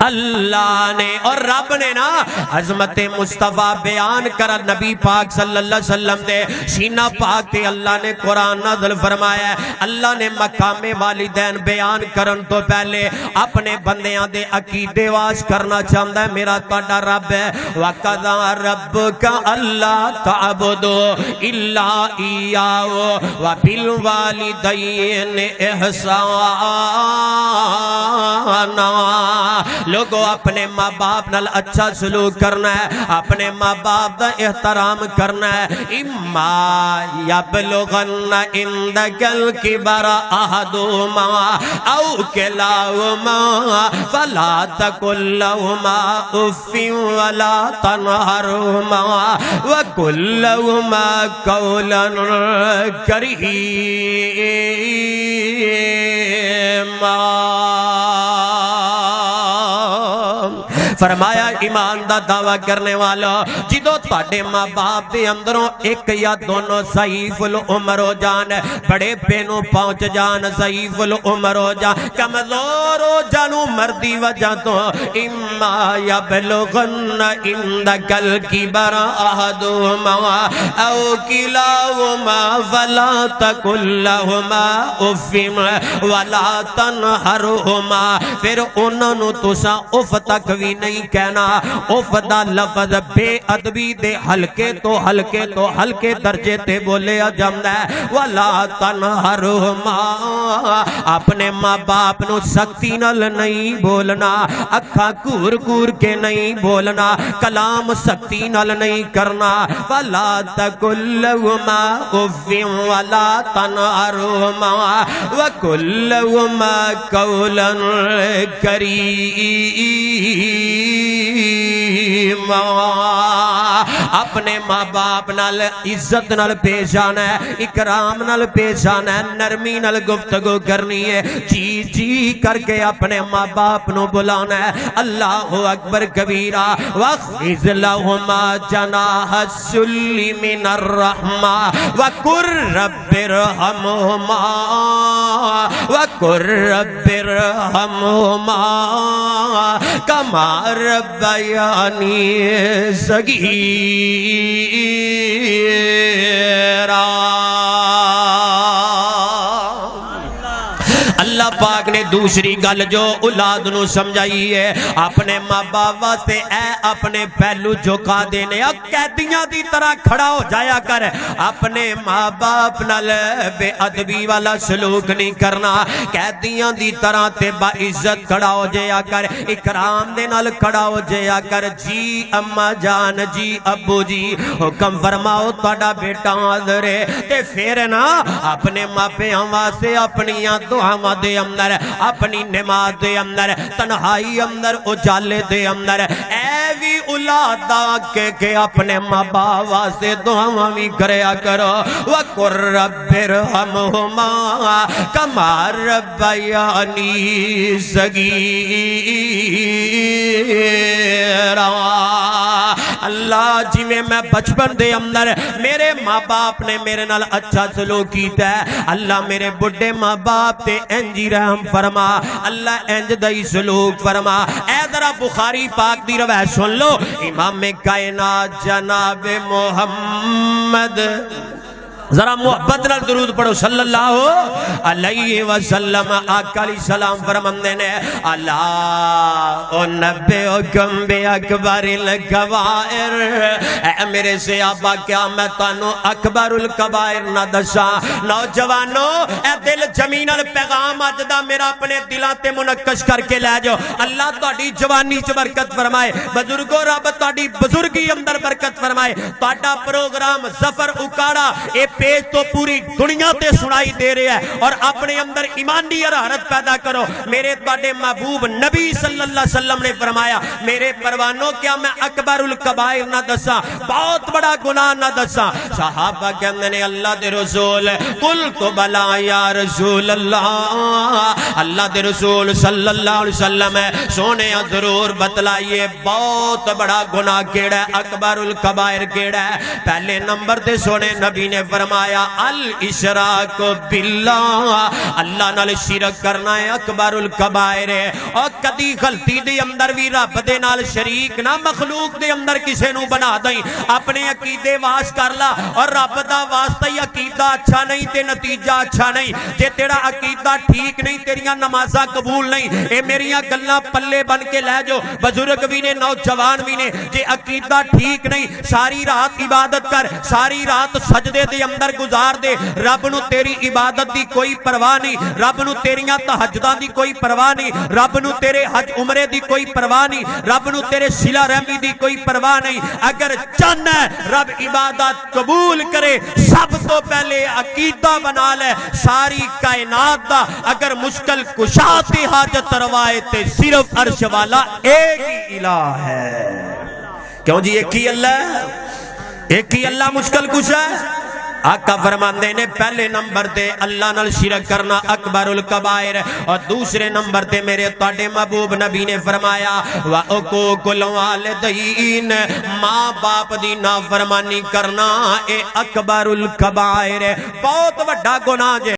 اللہ نے اور رب نے نا عظمت مصطفیٰ بیان کرا نبی پاک صلی اللہ علیہ وسلم دے سینہ پاک تے اللہ نے قرآن نازل فرمایا ہے. اللہ نے مقام والدین بیان کرن تو پہلے اپنے بندیاں دے عقیدے واش کرنا چاہتا ہے. میرا تہاڈا رب ہے وَقَضَىٰ رَبُّكَ أَلَّا تَعْبُدُوا إِلَّا إِيَّاهُ وَبِالْوَالِدَيْنِ إِحْسَانًا. لوگوں اپنے ماں باپ نال اچھا سلوک کرنا ہے, اپنے ماں باپ دا احترام کرنا ہے. اِمَّا يَبْلُغَنَّ عِندَكَ الْكِبَرَ أَحَدُهُمَا أَوْ كِلَاهُمَا فَلَا تَقُل لَّهُمَا أُفٍّ وَلَا تَنْهَرْهُمَا وَقُل لَّهُمَا قَوْلًا كَرِيمًا. فرمایا ایمان دا دعویٰ کرنے والا جدو تاڑے ماں باپ دے اندروں ایک یا دونوں ضعیف العمر ہو جان, بڑے پینوں پہنچ جان, ضعیف العمر ہو جان, کمزور ہو جانو مردی وجہ تو اما یبلغن عندک الکبر احدہما او کلاہما فلا تقل لہما اف ولا تنہرہما. پھر انہوں تسا اف تک بھی نہیں کہنا. اف دا لفظ بے ادبی دے ہلکے تو ہلکے درجے تے بولے جامدا ہے. ولا تنہرہما, اپنے ماں باپ نو سختی نال نہیں بولنا, اکھاں کور کور کے نہیں بولنا, کلام سختی نال نہیں کرنا. ولا تقل لہما اف ولا تنہرہما وقل لہما قولا کریما. اپنے ماں باپ نال عزت نال پیش آنا ہے, اکرام نال پیش آنا ہے, نرمی نال گفتگو کرنی ہے, جی جی کر کے اپنے ماں باپ نو بلانا ہے. اللہ اکبر کبیرہ. وَخْفِضْ لَهُمَا جَنَاحَ الذُّلِّ مِنَ الرَّحْمَةِ وَقُلْ رَبِّ ارْحَمْهُمَا وَقُلْ رَبِّ ارْحَمْهُمَا كَمَا رَبَّيَانِي صغيرا. اللہ پاک نے دوسری گل جو اولاد نو سمجھائی ہے, اپنے ماں باپ واسطے اے اپنے پہلو جھکا دینے, قیدیاں دی طرح کھڑا ہو جایا کر. اپنے ماں باپ نال بے ادبی والا سلوک نہیں کرنا, قیدیاں دی طرح تے با عزت کھڑا ہو جایا کر, اکرام دے نال کھڑا ہو جایا کر. جی اما جان, جی ابو جی, حکم فرماؤ تہاڈا بیٹا حاضر ہے. تے پھر نا اپنے ماں پیاں واسطے اپنیاں دعاواں دے اندر, اپنی نماز دے اندر, تنہائی اندر, اجالے دے اندر اے بھی اولادا کہ اپنے ماں باپ واسطے دعاواں بھی کریا کرو. وَقُلْ رَبِّ ارْحَمْهُمَا كَمَا رَبَّيَانِي صغيرا. اللہ جی میں بچپن دے اندر میرے ماں باپ نے میرے نال اچھا سلوک کیتا ہے, اللہ میرے بڑھے ماں باپ تے انجی رحم فرما, اللہ انج دائی سلوک فرما. اے ذرا بخاری پاک دی روایت سن لو. امام کائنات جناب محمد, ذرا محبت نال درود پڑھو صلی اللہ علیہ وسلم. آقا علیہ السلام فرماندے نے الا انبئکم باکبر الکبائر, اے میرے صحابہ کیا میں تانوں اکبر الکبائر نہ دساں. نوجوانو اے دل جمی نال پیغام اج دا میرا اپنے دلاں تے منعکس کر کے لے جاؤ. اللہ تہاڈی جوانی چ برکت فرمائے, بزرگو رب تہاڈی بزرگی اندر برکت فرمائے. تہاڈا پروگرام ظفر اکاڑا اے پیش تو پوری دنیا تے سنائی دے رہے ہیں, اور اپنے اندر ایمانی حرارت پیدا کرو. میرے تواڈے محبوب نبی صلی اللہ علیہ وسلم نے فرمایا میرے پروانوں کیا میں اکبر الکبائر نہ دساں, بہت بڑا گناہ نہ دساں. صحابہ کہندے نے اللہ دے رسول, قلت بلا یا رسول اللہ, اللہ دے رسول صلی اللہ علیہ وسلم سونے ضرور بتلائیے بہت بڑا گناہ کیڑا ہے, اکبر الکبائر کیڑا ہے. پہلے نمبر تے سونے نبی نے فرمایا فرمایا الاشراک باللہ، اللہ نال شرک کرنا ہے اکبر الکبائر ہے۔ اور کدی غلطی دے اندر بھی رب دے نال شریک نہ مخلوق دے اندر کسے نو بنا دیں، اپنے عقیدے واس کر لا، اور رب دا واسطہ ہی عقیدہ اچھا نہیں تے نتیجہ اچھا نہیں۔ جے تیرا عقیدہ ٹھیک نہیں تیریاں نمازاں قبول نہیں، اے میریاں گلاں پلے بن کے لے جو، بزرگ بھی نے نوجوان بھی نے، جے عقیدہ ٹھیک نہیں ساری رات عبادت کر، ساری رات سجدے دے اندر گزار دے، رب نو تیری عبادت دی کوئی پرواہ نہیں، رب نو تیریاں تہجداں دی کوئی پرواہ نہیں، رب نو تیرے حج عمرے دی کوئی پرواہ نہیں، رب نو تیرے صلہ رحمی دی کوئی پرواہ نہیں۔ اگر چاہنا ہے رب عبادت قبول کرے سب تو پہلے عقیدہ بنا لے ساری کائنات دا، اگر مشکل کشا تے حاجت روائے تے صرف عرش والا ایک ہی الہ ہے۔ کیوں جی ایک ہی اللہ ہے، ایک ہی اللہ مشکل کشا ہے۔ آقا فرماندے نے پہلے نمبر تے اللہ نال شرک کرنا اکبر الکبائر، اور دوسرے نمبر تے میرے تواڈے محبوب نبی نے فرمایا وعقوق الوالدین، ماں باپ دی نافرمانی کرنا اے اکبر الکبائر، بہت بڑا گناہ جے۔